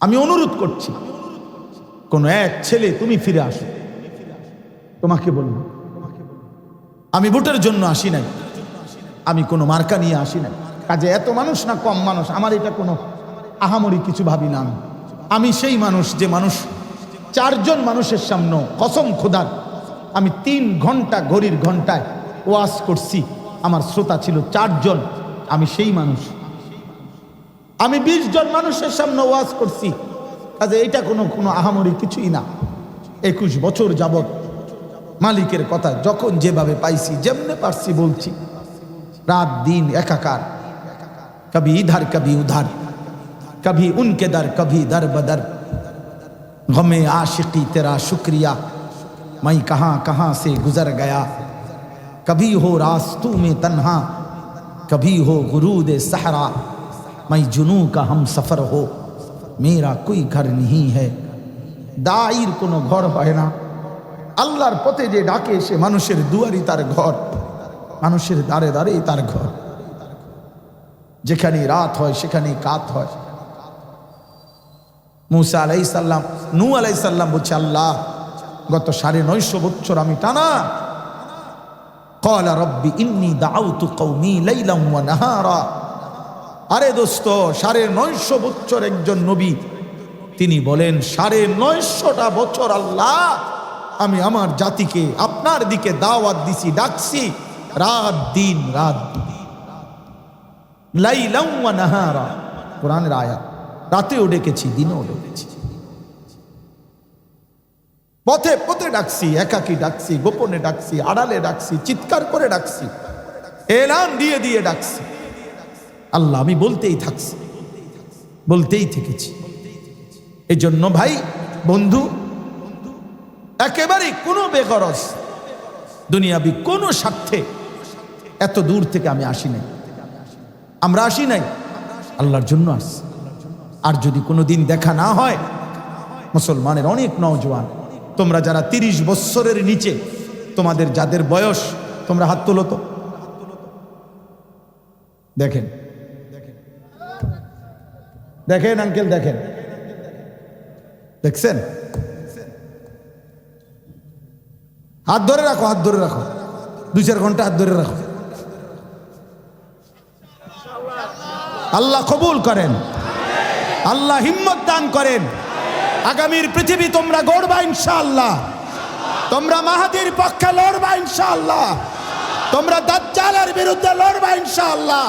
আমি অনুরোধ করছি, কোন এক ছেলে তুমি ফিরে আসো। তোমাকে বলবো, আমি ভোটের জন্য আসি নাই, আমি কোনো মার্কা নিয়ে আসি নাই। কাজে এত মানুষ না কম মানুষ, আমার এটা কোনো আহামরি কিছু ভাবি না। আমি সেই মানুষ যে মানুষ 4 জন মানুষের সামনে কসম খোদার আমি 3 ঘন্টা ঘড়ির ঘন্টায় ওয়াজ করছি, আমার শ্রোতা ছিল 4 জন। আমি সেই মানুষ। আমি 20 জন মানুষের সামনে ওয়াজ করছি, কাজে এটা কোনো আহামরি কিছুই না। 21 বছর যাবত মালিকের কথা যখন যেভাবে পাইছি, যেমনে পারছি বলছি। রাত দিন একাকার, কবি ইধার কবি উধার, कभी उनके दर कभी दर बदर, गमे आशिकी तेरा शुक्रिया मैं कहाँ कहाँ से गुजर गया। कभी हो रास्तों में तन्हा, कभी हो गुरूद सहरा, मैं जुनू का हम सफ़र हो, मेरा कोई घर नहीं है। दाइर कोनो घर হয় না, আল্লাহর পথে যে ডাকে সে মানুষের দুয়ারই তার ঘর, মানুষের দ্বারে দ্বারেই তার ঘর। যেখানে রাত হয় সেখানে কাত হয়। মুসা আলাইহিস সালাম, নূহ আলাইহিস সালাম বলছে, আল্লাহ গত 950 বছর আমি টানা। ক্বালা রব্বি ইন্নী দাআউতু কওমি লাইলাম ওয়া নাহারা। আরে দোস্ত, 950 বছর একজন নবী তিনি বলেন 950টা বছর আল্লাহ আমি আমার জাতিকে আপনার দিকে দাওয়াত দিছি, ডাকছি, রাত দিন লাইলাম ওয়া নাহারা, কোরআনের আয়াত। রাতেও ডেকেছি, দিনেও ডেকেছি, পথে পথে ডাকছি, একাকী ডাকছি, গোপনে ডাকছি, আড়ালে ডাকছি, চিৎকার করে ডাকছি, এলান দিয়ে দিয়ে ডাকছি। আল্লাহ আমি বলতেই থাকছি, বলতেই থেকেছি। এই জন্য ভাই বন্ধু, একেবারে কোনো বেগরজ দুনিয়াবি কোনো স্বার্থে এত দূর থেকে আমি আসি নাই। আমরা আসি নাই, আল্লাহর জন্য আসছি। আর যদি কোনো দিন দেখা না হয়, মুসলমানের অনেক নওজোয়ান, তোমরা যারা 30 বছরের নিচে, তোমাদের যাদের বয়স, তোমরা হাত তোলো তো দেখেন, দেখেন আঙ্কেল, দেখেন, দেখছেন? হাত ধরে রাখো, হাত ধরে রাখো, 2-4 ঘন্টা হাত ধরে রাখো। আল্লাহ কবুল করেন, আল্লাহ হিম্মত দান করেন। আগামীর পৃথিবী তোমরা গড়বা ইনশাআল্লাহ, তোমরা মাহাদির পক্ষে লড়বা ইনশাআল্লাহ, তোমরা দাজ্জালের বিরুদ্ধে লড়বা ইনশাআল্লাহ।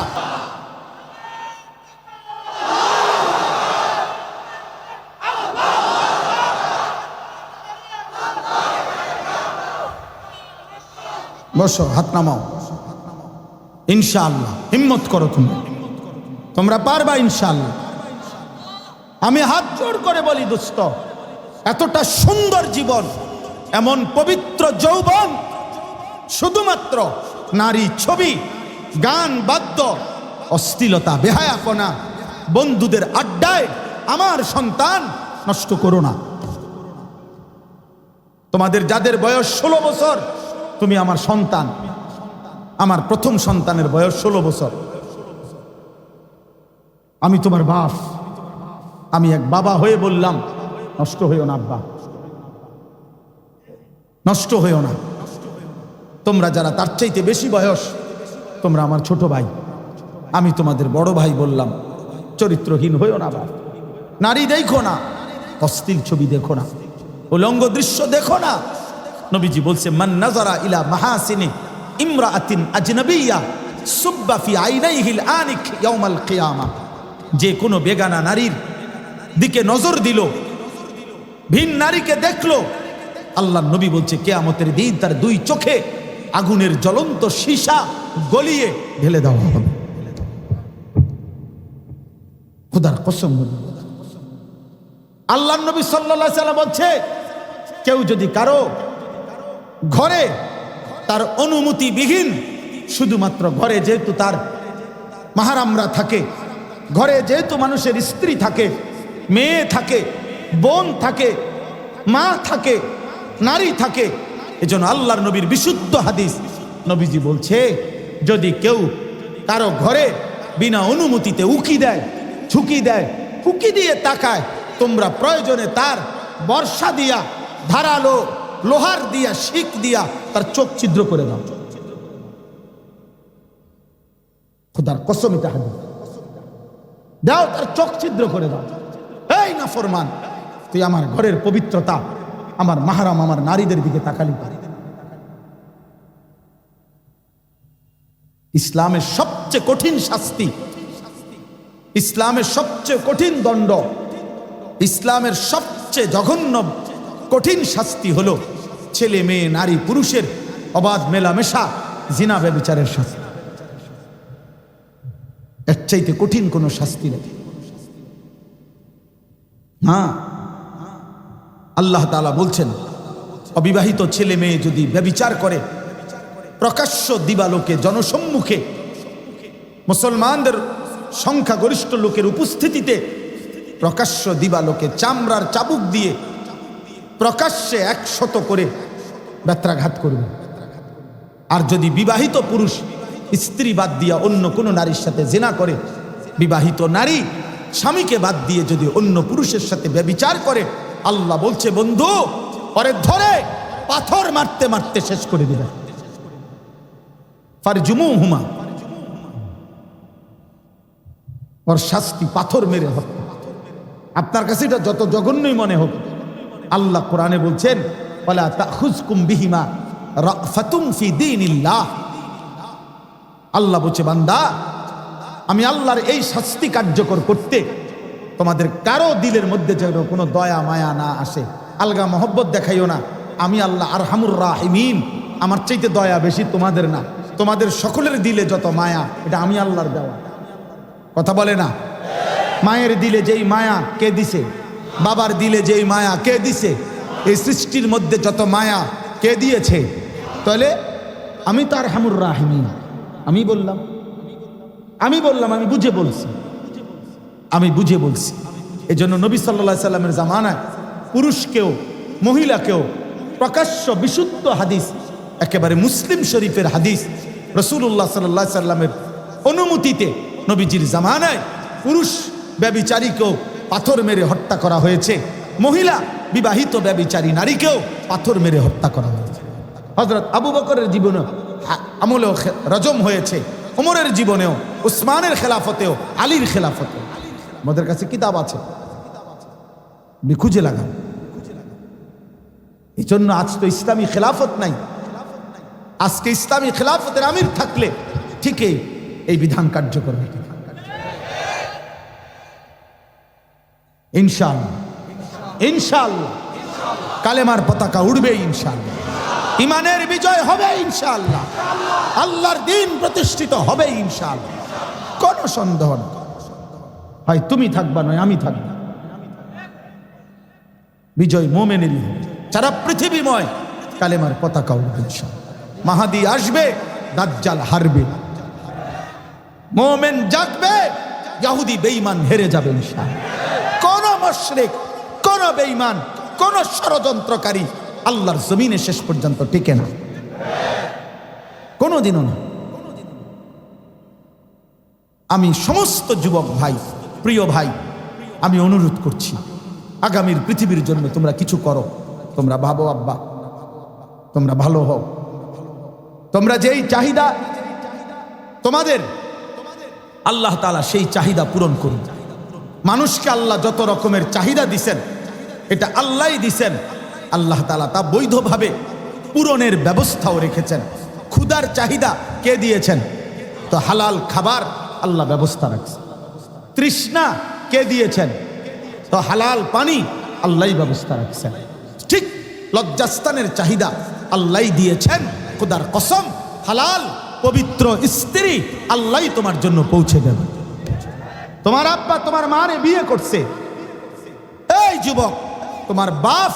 বসো, হাত নামাও, ইনশাআল্লাহ হিম্মত করো, তোমরা পারবা ইনশাআল্লাহ। আমি হাত জোড় করে বলি দোস্ত, এতটা সুন্দর জীবন, এমন পবিত্র যৌবন, শুধুমাত্র নারী, ছবি, গান, বাদ্য, অশ্লীলতা, বেহায়াপনা, বন্ধুদের আড্ডায় আমার সন্তান নষ্ট করো না। তোমাদের যাদের বয়স 16 বছর, তুমি আমার সন্তান। আমার প্রথম সন্তানের বয়স 16 বছর। আমি তোমার বাপ, আমি এক বাবা হয়ে বললাম, নষ্ট হইও না আব্বা, নষ্ট হইও না। তোমরা যারা তার চাইতে বেশি বয়স, তোমরা আমার ছোট ভাই, আমি তোমাদের বড় ভাই বললাম, চরিত্রহীন হইও না বাপ। নারী দেখো না, অশ্লীল ছবি দেখো না, উলঙ্গ দৃশ্য দেখো না। নবীজি বলছে, মান নাজারা ইলা মাহাসিনি ইমরাআতিন আজনাবিয়্যা সুব্বা ফি আইনাইহিল আনিক ইয়াউমাল কিয়ামা। যে কোনো বেগানা নারীর দিকে নজর দিল, ভিন নারীকে দেখলো, আল্লাহর নবী বলছে কিয়ামতের দিন তার 2 চোখে আগুনের জ্বলন্ত সীসা গলিয়ে ঢেলে দেওয়া হবে। খোদার কসম, আল্লাহর নবী সাল্লাল্লাহু আলাইহি ওয়াসাল্লাম বলছে, কেউ যদি কারো ঘরে তার অনুমতি বিহীন, শুধুমাত্র ঘরে যেহেতু তার মাহারামরা থাকে, ঘরে যেহেতু মানুষের স্ত্রী থাকে, মেয়ে থাকে, বোন থাকে, মা থাকে, নারী থাকে, এজন্য আল্লাহর নবীর বিশুদ্ধ হাদিস, নবীজি বলছে, যদি কেউ কারো ঘরে বিনা অনুমতিতে উকি দেয়, ঝুঁকি দেয়, উকি দিয়ে তাকায়, তোমরা প্রয়োজনে তার বর্ষা দিয়া, ধারালো লোহার দিয়া, শিক দিয়া তার চোখ ছিদ্র করে দাও। খোদার কসম, এটা হাদিস। দাও, তার চোখ ছিদ্র করে দাও। এই নাফরমান, তুই আমার ঘরের পবিত্রতা, আমার মাহরাম, আমার নারীদের দিকে তাকালি পারি। ইসলামের সবচেয়ে কঠিন শাস্তি, ইসলামের সবচেয়ে কঠিন দণ্ড, ইসলামের সবচেয়ে জঘন্য কঠিন শাস্তি হলো ছেলে মেয়ে, নারী পুরুষের অবাধ মেলামেশা, জিনা ব্যভিচারের শাস্তি। এর চাইতে কঠিন কোনো শাস্তি নেই। হ্যাঁ, আল্লাহ তাআলা বলছেন, অবিবাহিত ছেলে মেয়ে যদি ব্যভিচার করে প্রকাশ্য দিবালোকে, জনসম্মুখে, মুসলমানদের সংখ্যাগরিষ্ঠ লোকের উপস্থিতিতে প্রকাশ্য দিবালোকে চামড়ার চাবুক দিয়ে প্রকাশ্যে 100 করে ব্যত্রাঘাত করবে। আর যদি বিবাহিত পুরুষ স্ত্রী বাদ দিয়া অন্য কোনো নারীর সাথে জিনা করে, বিবাহিত নারী স্বামীকে বাদ দিয়ে যদি অন্য পুরুষের সাথে ব্যভিচার করে, আল্লাহ বলছে, বন্ধু, ওরে ধরে পাথর মারতে মারতে শেষ করে দিবে। ফারজুমুহুমা, ওর শাস্তি পাথর মেরে হত্যা। আপনার কাছে এটা যত জঘন্যই মনে হোক, আল্লাহ কোরআনে বলছেন, ওয়ালা তাখুযকুম বিহিমা রাফাতুম ফি দীনিল্লাহ। আল্লাহ বলছে, বান্দা, আমি আল্লাহর এই শাস্তি কার্যকর করতে তোমাদের কারো দিলের মধ্যে যেন কোনো দয়া মায়া না আসে, আলগা মহব্বত দেখাইও না। আমি আল্লাহ আরহামুর রাহিমিন, আমার চাইতে দয়া বেশি তোমাদের না। তোমাদের সকলের দিলে যত মায়া, এটা আমি আল্লাহর দেওয়া। কথা বলে না? মায়ের দিলে যেই মায়া কে দিছে? বাবার দিলে যেই মায়া কে দিছে? এই সৃষ্টির মধ্যে যত মায়া কে দিয়েছে? তাহলে আমি তো আরহামুর রাহিমিন। আমি বললাম, আমি বুঝে বলছি, আমি বুঝে বলছি। এই জন্য নবী সাল্লাল্লাহু আলাইহি সাল্লামের জামানায় পুরুষকেও মহিলাকেও প্রকাশ্য বিশুদ্ধ হাদিস, একেবারে মুসলিম শরীফের হাদিস, রাসূলুল্লাহ সাল্লাল্লাহু আলাইহি সাল্লামের অনুমতিতে নবীজির জামানায় পুরুষ ব্যভিচারীকেও পাথর মেরে হত্যা করা হয়েছে, মহিলা বিবাহিত ব্যভিচারী নারীকেও পাথর মেরে হত্যা করা হয়েছে। হযরত আবু বকরের জীবনে আমলেও রজম হয়েছে, ওমরের জীবনেও, উসমানের খেলাফতেও, আলীর খেলাফতেও। আমাদের কাছে কিতাব আছে, খুঁজে লাগান। এই জন্য আজ তো ইসলামী খেলাফত নাই। আজকে ইসলামী খেলাফতের আমির থাকলে ঠিকই এই বিধান কার্যকর হবে। ইনশাআল্লাহ, ইনশাআল্লাহ কালেমার পতাকা উড়বে, ইনশাআল্লাহ ইমানের বিজয় হবে, ইনশাআল্লাহ আল্লাহর দ্বীন প্রতিষ্ঠিত হবে, ইনশাআল্লাহ কোনো সন্দেহ নেই। হয় তুমি থাকবা, নয় আমি থাকবো। বিজয় মোমেনেরই হবে, সারা পৃথিবীময় কালেমার পতাকা উড়বে ইনশাআল্লাহ। মাহাদি আসবে, দাজ্জাল হারবে, মোমেন জাগবে, ইহুদি বেঈমান হেরে যাবে ইনশাআল্লাহ। কোন মুশরিক, কোন বেঈমান, কোন ষড়যন্ত্রকারী আল্লাহর জমিনে শেষ পর্যন্ত টিকে না, কোনদিনও না। আমি সমস্ত যুবক ভাই, প্রিয় ভাই, আমি অনুরোধ করছি, আগামীর পৃথিবীর জন্য তোমরা কিছু করো। তোমরা ভাবো, আব্বা তোমরা ভালো হও, তোমরা যেই চাহিদা তোমাদের, আল্লাহ তাআলা সেই চাহিদা পূরণ করুন। মানুষকে আল্লাহ যত রকমের চাহিদা দিছেন, এটা আল্লাহই দিছেন। আল্লাহ তাআলা তা বৈধভাবে পূরণের ব্যবস্থাও রেখেছেন। ক্ষুধার চাহিদা কে দিয়েছেন? তো হালাল খাবার আল্লাহ ব্যবস্থা রাখছে। তৃষ্ণা কে দিয়েছেন? তো হালাল পানি আল্লাহই ব্যবস্থা রাখছেন। ঠিক লজ্জাস্থানের চাহিদা আল্লাহই দিয়েছেন। খোদার কসম, হালাল পবিত্র স্ত্রী আল্লাহই তোমার জন্য পৌঁছে দেবে। তোমার আব্বা তোমার মারে বিয়ে করছে, এই যুবক, তোমার বাপ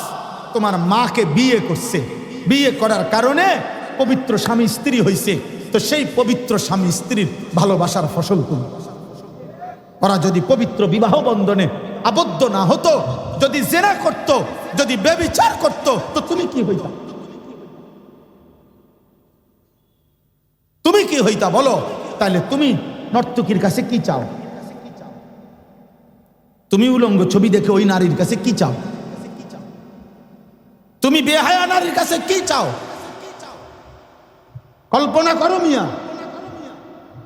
তোমার মাকে বিয়ে করছে, বিয়ে করার কারণে পবিত্র স্বামী স্ত্রী হইছে। তো সেই পবিত্র স্বামী স্ত্রীর ভালোবাসার ফসল তুমি। ওরা যদি পবিত্র বিবাহ বন্ধনে আবদ্ধ না হতো, যদি জেনা করত, যদি ব্যভিচার করত, তো তুমি কি হইতা? তুমি কি হইতা বলো? তাহলে তুমি নর্তকীর কাছে কি চাও? তুমি উলঙ্গ ছবি দেখে ওই নারীর কাছে কি চাও? তুমি বেহায়া নারীর কাছে কি চাও? কল্পনা করো মিয়া,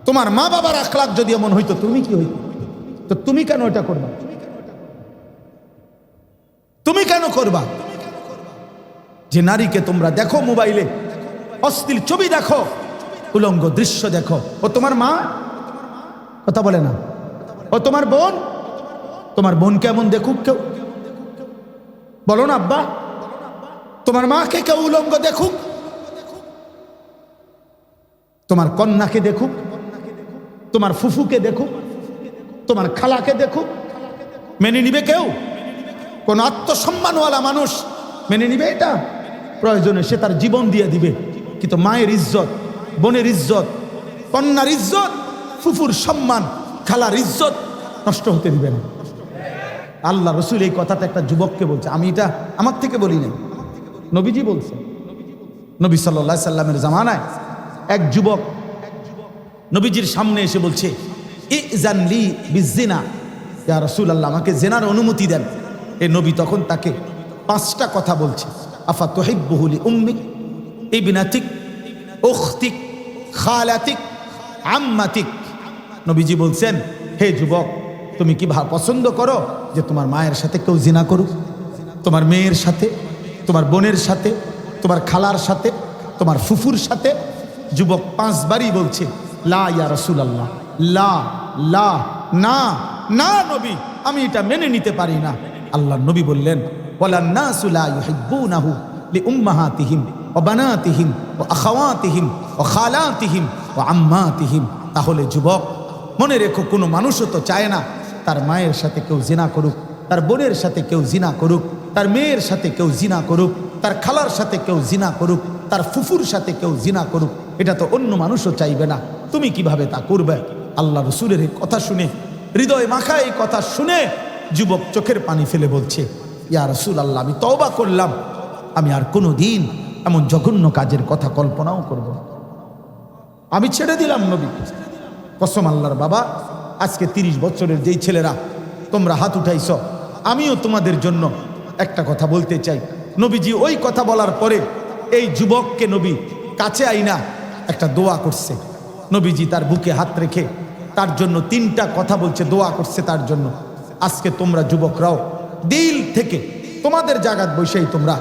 তোমার মা বাবার আখলাক যদি এমন হইতো তুমি কি হইতো? তো তুমি কেন এটা করবা? তুমি কেন করবা? যে নারীকে তোমরা দেখো মোবাইলে, অশ্লীল ছবি দেখো, উলঙ্গ দৃশ্য দেখো, ও তোমার মা? কথা বলে না। ও তোমার বোন? তোমার বোন কেমন দেখুক কেউ? বলো না আব্বা, তোমার মাকে কেউ উলঙ্গ দেখুক? তোমার কন্যাকে দেখুক, তোমার ফুফুকে দেখুক, তোমার খালাকে দেখুক, মেনে নিবে কেউ? কোন আত্মসম্মানওয়ালা মানুষ মেনে নিবে এটা? প্রয়োজনে সে তার জীবন দিয়ে দিবে, কিন্তু মায়ের ইজ্জত, বোনের ইজ্জত, কন্যার ইজ্জত, ফুফুর সম্মান, খালার ইজ্জত নষ্ট হতে দিবে না। আল্লাহ রসুল এই কথাটা একটা যুবককে বলছে, আমি এটা আমার থেকে বলি না, নবীজি বলছে। নবী সাল্লাল্লাহু আলাইহি সাল্লামের জামানায় এক যুবক নবীজির সামনে এসে বলছে, ইজান লি বিজিনা, ইয়া রাসূলুল্লাহ, আমাকে জেনার অনুমতি দেন। এই নবী তখন তাকে 5টা কথা বলছে। আফা তুহিব্বুহু লি উম্মিক, ইবনাতিক, উখতিক, খালাতিক, আম্মাতিক। নবীজি বলছেন, হে যুবক, তুমি কি পছন্দ করো যে তোমার মায়ের সাথে কেউ জিনা করুক? তোমার মেয়ের সাথে, তোমার বোনের সাথে, তোমার খালার সাথে, তোমার ফুফুর সাথে? যুবক 5 বারই বলছে, লা ইয়া রাসূলুল্লাহ, লা লা, না না নবী, আমি এটা মেনে নিতে পারি না। আল্লাহ নবী বললেন, ওয়ালান নাসু লা ইউহিব্বুনাহু লিউম্মাহাতিহিম ওয়া বানাতিহিম ওয়া আখাওয়াতিহিম ওয়া খালাতিহিম ওয়া আম্মাতিহিম। তাহলে যুবক, মনে রেখো, কোনো মানুষও তো চায় না তার মায়ের সাথে কেউ জিনা করুক, তার বোনের সাথে কেউ জিনা করুক, তার মেয়ের সাথে কেউ জিনা করুক, তার খালার সাথে কেউ জিনা করুক, তার ফুফুর সাথে কেউ জিনা করুক। এটা তো অন্য মানুষও চাইবে না, তুমি কিভাবে তা করবে? আল্লাহ রসুলের এই কথা শুনে, হৃদয় মাখা এই কথা শুনে যুবক চোখের পানি ফেলে বলছে, ইয়া রাসূলুল্লাহ, আমি তওবা করলাম, আমি আর কোনো দিন এমন জঘন্য কাজের কথা কল্পনাও করব না। আমি ছেড়ে দিলাম নবী, কসম আল্লাহর। বাবা, আজকে 30 বছরের যেই ছেলেরা তোমরা হাত উঠাইছ, আমিও তোমাদের জন্য একটা কথা বলতে চাই। নবীজি ওই কথা বলার পরে এই যুবককে নবী কাছে আইনা একটা দোয়া করছে। নবীজি তার বুকে হাত রেখে তার জন্য 3টা কথা বলছে, দোয়া করছে তার জন্য। আজকে তোমরা যুবকরাও দিল থেকে তোমাদের জায়গাত বসেই তোমরা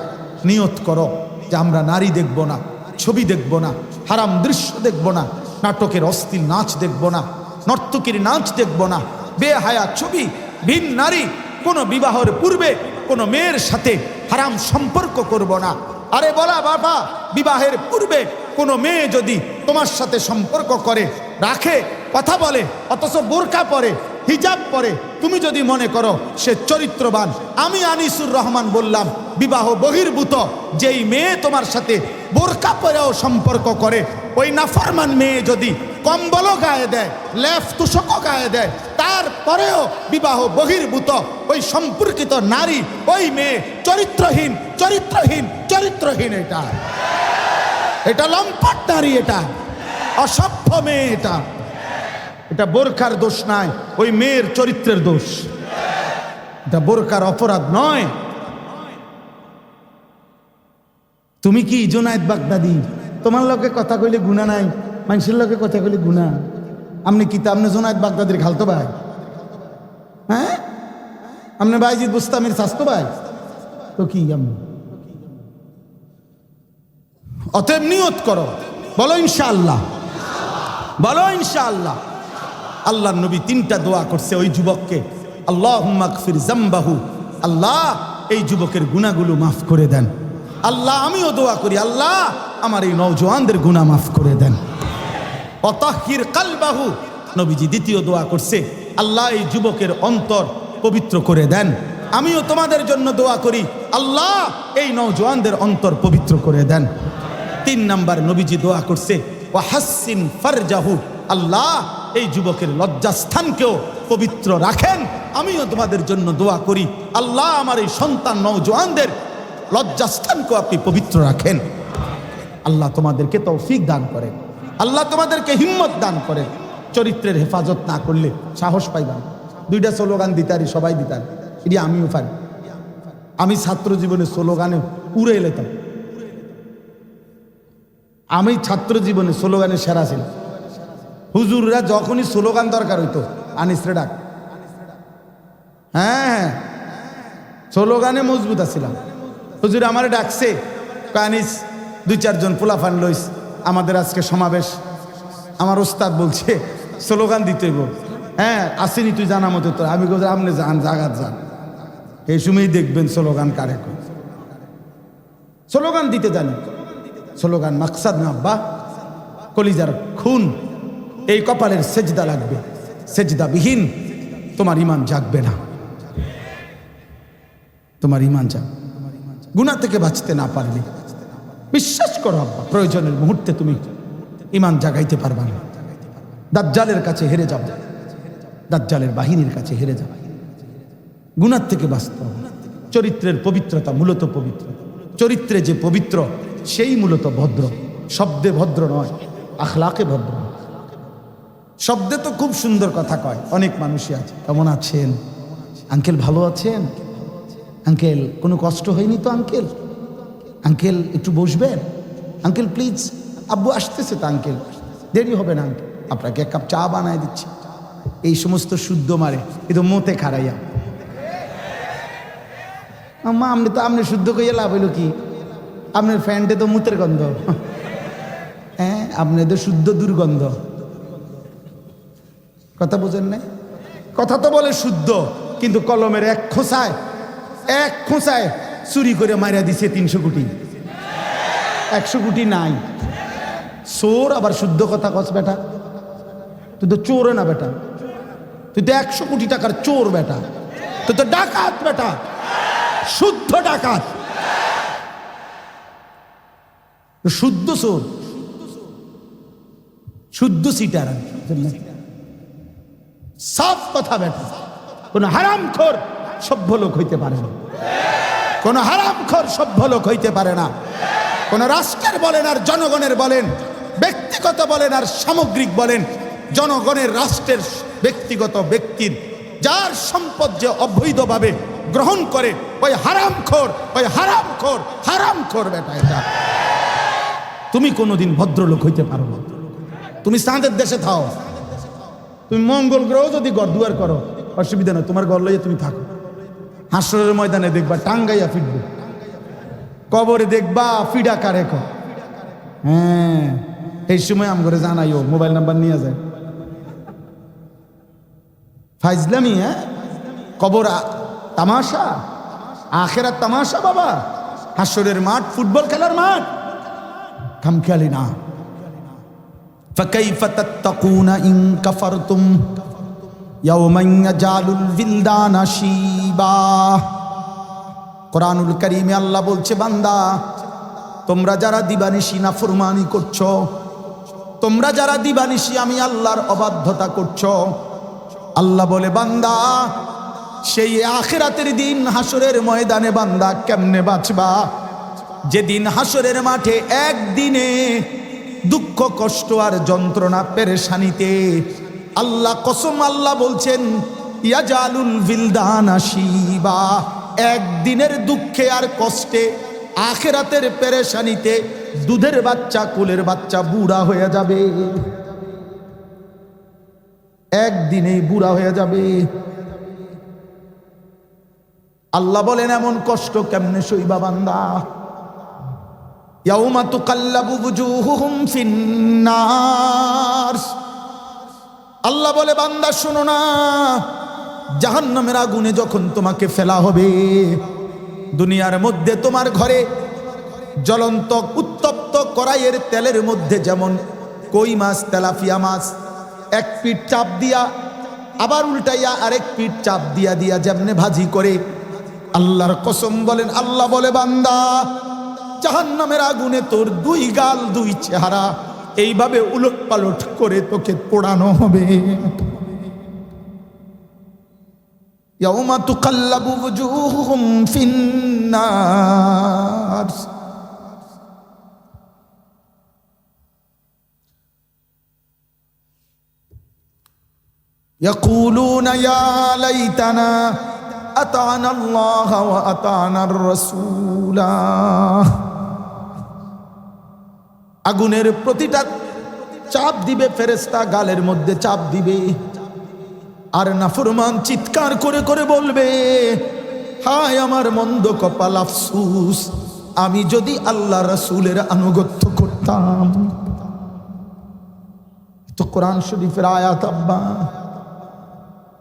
নিয়ত করো যে আমরা নারী দেখব না, ছবি দেখব না, হারাম দৃশ্য দেখব না, নাটকের অশ্লীল নাচ দেখব না, নর্তকীর নাচ দেখব না, বেহায়া ছবি, ভিন নারী, কোনো বিবাহের পূর্বে কোনো মেয়ের সাথে হারাম সম্পর্ক করব না। আরে বলা বাবা, বিবাহের পূর্বে কোনো মেয়ে যদি তোমার সাথে সম্পর্ক করে, রাখে, কথা বলে, অথচ বোরকা পরে, হিজাব পরে, তুমি যদি মনে করো সে চরিত্রবান, আমি আনিসুর রহমান বললাম, বিবাহ বহির্ভূত যেই মেয়ে তোমার সাথে বোরকা পরেও সম্পর্ক করে, ওই নাফরমান মেয়ে যদি কম্বলও গায়ে দেয়, লেফ তুষকও গায়ে দেয়, তারপরেও বিবাহ বহির্ভূত ওই সম্পর্কিত নারী, ওই মেয়ে চরিত্রহীন, চরিত্রহীন, চরিত্রহীন। এটা লম্পট নারী, এটা অসভ্য মেয়ে, এটা বোরকার দোষ নয়, ওই মেয়ের চরিত্রের দোষ। এটা বোরকার অপরাধ নয়। তুমি কি জুনায়েদ বাগদাদি, তোমার লোকে কথা কইলে গুনাহ নাই, মানুষের লোকে কথা কইলে গুনাহ? আপনি কি আপনি জুনায়েদ বাগদাদির খালতো ভাই? হ্যাঁ, আপনি বাইজিদ বুস্তামির স্বাস্থ্য ভাই? তো কি আমি? অতএব নিয়ত করো, বলো ইনশাআল্লাহ, বলো ইনশাআল্লাহ। আল্লাহ নবী 3টা দোয়া করছে ওই যুবককে, আল্লাহুম্মা গফির যামবাহু, আল্লাহ এই যুবকের গুনাহগুলো মাফ করে দেন। আল্লাহ আমিও দোয়া করি, আল্লাহ আমার এই নওজোয়ানদের গুনাহ মাফ করে দেন। ওয়াতাহহির কলবাহু, নবীজি 2য় দোয়া করছে, আল্লাহ এই যুবকের অন্তর পবিত্র করে দেন। আমিও তোমাদের জন্য দোয়া করি, আল্লাহ এই নওজোয়ানদের অন্তর পবিত্র করে দেন। 3 নাম্বার নবীজি দোয়া করছে, ওয়াহাসসিন ফারজাহু, আল্লাহ এই যুবকের লজ্জাস্থানকেও পবিত্র রাখেন। আমিও তোমাদের জন্য দোয়া করি, আল্লাহ আমার এই সন্তান নওজোয়ানদের লজ্জাস্থানকেও আপনি পবিত্র রাখেন। আল্লাহ তোমাদেরকে তৌফিক দান করেন, আল্লাহ তোমাদেরকে হিম্মত দান করেন। চরিত্রের হেফাজত না করলে সাহস পাইবা না। দুইটা স্লোগান দিতারি, সবাই দিতার, এটি আমিও পারি। আমি ছাত্র জীবনে স্লোগানে উড়ে এলেতাম। আমি ছাত্র জীবনে স্লোগানে সেরা ছিলাম। হুজুররা যখনই স্লোগান দরকার হইতো, আনিসরে ডাক। হ্যাঁ, স্লোগানে মজবুত আছিলাম। হুজুর আমারে ডাকছে, আনিস 2-4 জন পোলাফান লইস, আমাদের আজকে সমাবেশ, আমার ওস্তাদ বলছে স্লোগান দিতে হইব। হ্যাঁ আসেনি, তুই জানা মতো তো। আমি বলছি আপনি যান, জাগাত যান, এই সময়ই দেখবেন স্লোগান কারে কয়। স্লোগান দিতে জানি, স্লোগান মাকসাদ না আব্বা, কলিজার খুন। এই কপালের সেজদা লাগবে, সেজদা বিহীন তোমার ইমান জাগবে না, তোমার ইমান জাগ। গুনাহ থেকে বাঁচতে না পারলে বিশ্বাস করো আব্বা, প্রয়োজনের মুহূর্তে তুমি ইমান জাগাইতে পারবা না। দাজ্জালের কাছে হেরে যাবে, দাজ্জালের বাহিনীর কাছে হেরে যাবে। গুনাহ থেকে বাঁচতে হবে। চরিত্রের পবিত্রতা মূলত পবিত্র, চরিত্রে যে পবিত্র সেই মূলত ভদ্র। শব্দে ভদ্র নয়, আখলাকে ভদ্র। শব্দে তো খুব সুন্দর কথা কয়, অনেক মানুষই আছে, কেমন আছেন আঙ্কেল, ভালো আছেন আঙ্কেল, কোনো কষ্ট হয়নি তো আঙ্কেল, আঙ্কেল একটু বসবেন আঙ্কেল প্লিজ, আব্বু আসতেছে তো আঙ্কেল, দেরি হবে না আঙ্কেল, আপনাকে 1 কাপ চা বানায় দিচ্ছি। এই সমস্ত শুদ্ধ মারে, কিন্তু মোতে খারাইয়া। মা আপনি শুদ্ধ কইয়া লাভ হইল কি? আপনার ফ্যান্টে তো মুতের গন্ধ, হ্যাঁ আপনাদের শুদ্ধ দুর্গন্ধ। কথা বোঝেন না? কথা তো বলে শুদ্ধ, কিন্তু কলমের এক খোঁচায় চুরি করে মারিয়া দিছে 300 কোটি, 100 কোটি নাই। চোর আবার শুদ্ধ কথা কস বেটা, তুই তো চোরে না বেটা, তুই তো 100 কোটি টাকার চোর বেটা, তুই তো ডাকাত বেটা, শুদ্ধ ডাকাত, শুদ্ধ চোর, শুদ্ধ সিটার, সাফ কথা বেটা। কোন হারামখোর সভ্য লোক হইতে পারে না, কোন হারামখোর সভ্য লোক হইতে পারে না। কোন রাষ্ট্রের বলেন আর জনগণের বলেন, ব্যক্তিগত বলেন আর সামগ্রিক বলেন, জনগণের, রাষ্ট্রের, ব্যক্তিগত ব্যক্তির যার সম্পদ যে অবৈধভাবে গ্রহণ করে, ওই হারামখোর, ওই হারামখোর, হারামখোর বেটা এটা। তুমি কোনোদিন ভদ্রলোক হইতে পারো না। তুমি চাঁদের দেশে থাও, তুমি মঙ্গল গ্রহ যদি ঘর দুয়ার করো, অসুবিধা নয়, তোমার ঘর লইয়া তুমি থাকো। হাসরের ময়দানে দেখবা টাঙ্গাইয়া ফিরবে, কবরে দেখবা ফিডা কারে কো। হ্যাঁ এই সময় আম করে জানাইও, মোবাইল নাম্বার নিয়ে যায়। ফাইজলামি, হ্যাঁ কবর তামাশা, আখেরাত তামাশা বাবা। হাসরের মাঠ ফুটবল খেলার মাঠ, খামখেয়ালি না। فكيف تتقون إن كفرتم يوما يجعل الولدان شيبا। কোরআনুল কারীমে আল্লাহ বলছে, বান্দা তোমরা যারা দিবানিশি নাফরমানি করছো, তোমরা যারা দিবানিশি আমি আল্লাহর অবাধ্যতা করছো, আল্লাহ বলে বান্দা সেই আখিরাতের দিন হাসরের ময়দানে বান্দা কেমনে বাঁচবা? যেদিন হাসরের মাঠে একদিনে দুঃখ কষ্ট আর যন্ত্রণা পেরেশানিতে আল্লাহ কসম, আল্লাহ বলছেন ইয়াজালুল বিলদানা শিবা, একদিনের দুঃখে আর কষ্টে আখিরাতের পেরেশানিতে দুধের বাচ্চা, কোলের বাচ্চা বুড়া হয়ে যাবে, একদিনেই বুড়া হয়ে যাবে। আল্লাহ বলেন এমন কষ্ট কেমনে সইবা বান্দা? ইয়াউমা তুকাল্লাবু বুজুহুহুম ফিন্নার। আল্লাহ বলে বান্দা শোনো না, জাহান্নামের আগুনে যখন তোমাকে ফেলা হবে, দুনিয়ার মধ্যে তোমার ঘরে জ্বলন্ত উত্তপ্ত কড়াইয়ের তেলের মধ্যে যেমন কই মাছ, তেলাপিয়া মাছ এক পিঠ চাপ দিয়া আবার উল্টাইয়া আরেক পিঠ চাপ দিয়া দিয়া যেমনে ভাজি করে, আল্লাহর কসম বলেন, আল্লাহ বলে বান্দা জাহান্নামের আগুনে তোর 2 গাল 2 চেহারা এইভাবে উলট পালট করে তোকে পোড়ানো হবে। ইয়াউমা তুকাল্লাবু বুজুহুহুম ফিন্নার। ইয়াকুলুনা ইয়া লাইতানা আতানা আল্লাহ ওয়া আতানার রাসূলা। আগুনের প্রতিটা চাপ দিবে ফেরেশতা, গালের মধ্যে চাপ দিবে, আর নাফরমান চিৎকার করে করে বলবে, হায় আমার মন্দ কপাল, আফসুস, আমি যদি আল্লাহ রাসূলের আনুগত্য করতাম। তো কোরআন শরীফের আয়াত আব্বা।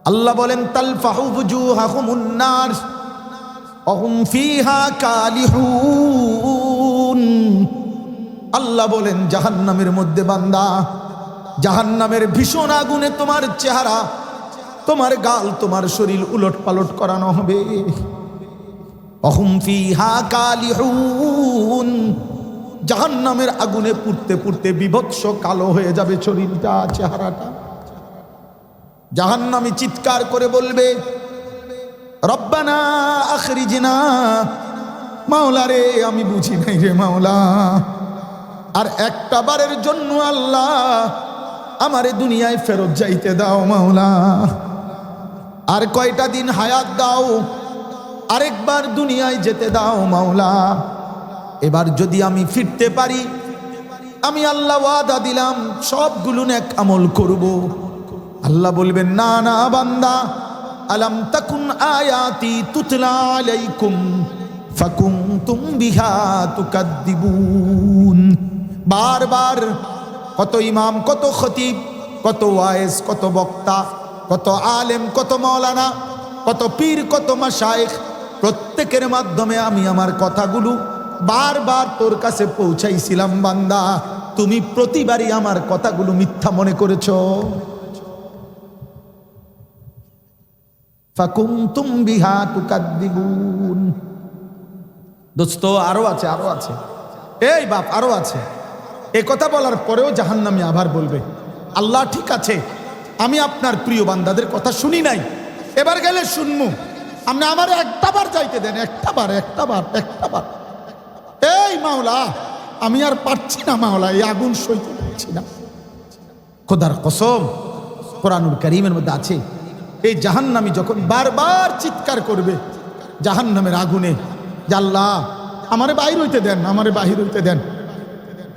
আল্লাহ বলেন তালফাহু বুজুহাহুমুন নার ওয়া হুম ফিহা কালিহুন। আল্লাহ বলেন জাহান্নামের মধ্যে বান্দা, জাহান্নামের ভীষণ আগুনে তোমার চেহারা, তোমার গাল, তোমার শরীর উলট পালট করানো হবে। ওয়া হুম ফিহা কালিহুন। জাহান্নামের আগুনে পুড়তে পুড়তে বিভৎস কালো হয়ে যাবে শরীরটা, চেহারাটা। জাহান্নামী চিৎকার করে বলবে, রব্বানা আখরিজনা, মাওলা রে আমি বুঝি নাই রে মাওলা, আর একটা বারের জন্য আল্লাহ আমারে দুনিয়ায় ফেরত যাইতে দাও মাওলা, আর কয়টা দিন হায়াত দাও, আরেকবার দুনিয়ায় যেতে দাও মাওলা। এবার যদি আমি ফিরতে পারি, আমি আল্লাহ ওয়াদা দিলাম সবগুলো নেক আমল করব। আল্লাহ বলবেন, না না বান্দা, আলাম তাকুন আয়াতি তুতলা আলাইকুম ফাকুনতুম বিহা তুকাদ্দিবুন। বারবার কত ইমাম, কত খতিব, কত ওয়াইজ, কত বক্তা, কত আলেম, কত মাওলানা, কত পীর, কত মাশায়েখ, প্রত্যেকের মাধ্যমে আমি আমার কথাগুলো বারবার তোর কাছে পৌঁছাইছিলাম বান্দা, তুমি প্রতিবারই আমার কথাগুলো মিথ্যা মনে করেছো। ফাকুনতুম বিহা তুকাদ্দিবুন। দোস্ত আরো আছে, আরো আছে, এই বাপ আরো আছে। এই কথা বলার পরেও জাহান্নামী আবার বলবে, আল্লাহ ঠিক আছে, আমি আপনার প্রিয় বান্দাদের কথা শুনি নাই, এবার গেলে শুনমু, আপনি আমার একটা বার যাইতে দেন, একটা বার, একটা বার, একটা বার। এই মাওলা, আমি আর পারছি না মাওলা, এই আগুন সইতে পারছি না। খোদার কসম, কোরআনুল কারীমের মধ্যে আছে, এই জাহান্নামী যখন বারবার চিৎকার করবে জাহান্নামের আগুনে, যে আল্লাহ আমারে বাহির হইতে দেন, আমারে বাহির হইতে দেন,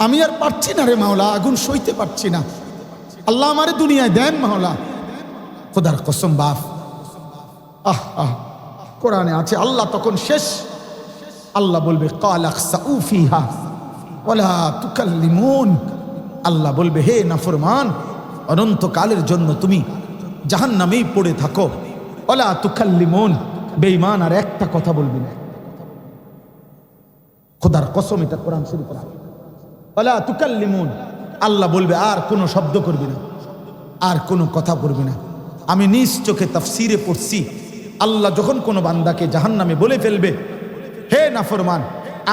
আমি আর পারছি না রে মাওলা, আগুন সইতে পারছি না, আল্লাহ আমারে দুনিয়ায় দেন মাওলা। খোদার কসম বাপ, আহ আহ, কোরআনে আছে, আল্লাহ তখন শেষ, আল্লাহ বলবে ক্বালা খসাউ ফিহা ওয়ালা তুকাল্লিমুন। আল্লাহ বলবে, হে নাফরমান, অনন্তকালের জন্য তুমি জাহান্নামেই পড়ে থাকো, ওয়ালা তুকাল্লিমুন, বেঈমান আর একটা কথা বলবি না। খোদার কসম, এটা কোরআন শরীফ, ওয়ালা তুকাল্লিমুন, আল্লাহ বলবে আর কোনো শব্দ করবি না, আর কোনো কথা বলবি না। আমি নিজ চোখে তাফসিরে পড়ছি, আল্লাহ যখন কোনো বান্দাকে জাহান্নামে বলে ফেলবে, হে নাফরমান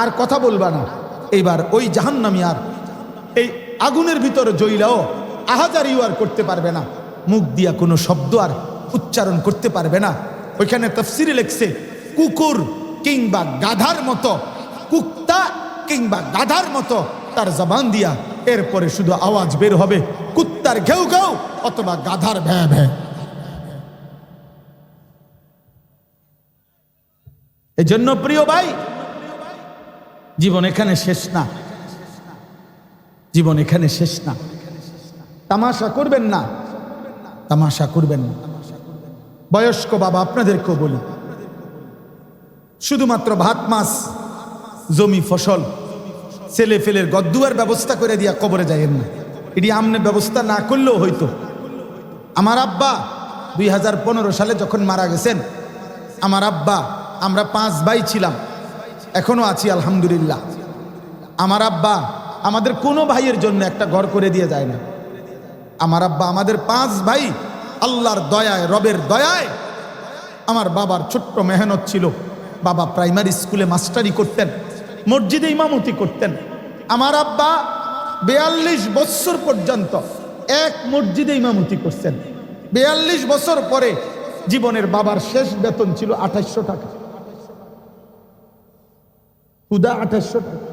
আর কথা বলবা না, এইবার ওই জাহান্নামী আর এই আগুনের ভিতরে জইলাও আহাজারিও আর করতে পারবে না, মুখ দিয়া কোনো শব্দ আর উচ্চারণ করতে পারবে না। ওইখানে তাফসিরে লেখছে, কুকুর কিংবা গাধার মতো, কুত্তা কিংবা গাধার মতো তার জবান দিয়া এরপরে শুধু আওয়াজ বের হবে, কুত্তার ঘেউ ঘেউ অথবা গাধার ভ্যাঁ ভ্যাঁ। এই জন্য প্রিয় ভাই, জীবন এখানে শেষ না, জীবন এখানে শেষ না। তামাশা করবেন না, তামাশা করবেন না। বয়স্ক বাবা আপনাদেরকেও বলি, শুধুমাত্র ভাত মাছ, জমি ফসল, ছেলে ফেলের গদ্দুয়ার ব্যবস্থা করে দিয়া কবরে যাইয়েন না। এটি আমনে ব্যবস্থা না করলেও হইতো। আমার আব্বা 2015 সালে যখন মারা গেছেন, আমার আব্বা, আমরা 5 ভাই ছিলাম, এখনো আছি আলহামদুলিল্লাহ। আমার আব্বা আমাদের কোনো ভাইয়ের জন্য একটা ঘর করে দিয়ে যায় না। আমার আব্বা আমাদের 5 ভাই, আল্লাহর দয়ায়, রবের দয়ায়, আমার বাবার ছোট্ট মেহনত ছিল। বাবা প্রাইমারি স্কুলে মাস্টারি করতেন, মসজিদে ইমামতি করতেন। আমার আব্বা 42 বছর পর্যন্ত এক মসজিদে ইমামতি করছেন। 42 বছর পরে জীবনের বাবার শেষ বেতন ছিল 2800 টাকা, হুদা 2800 টাকা।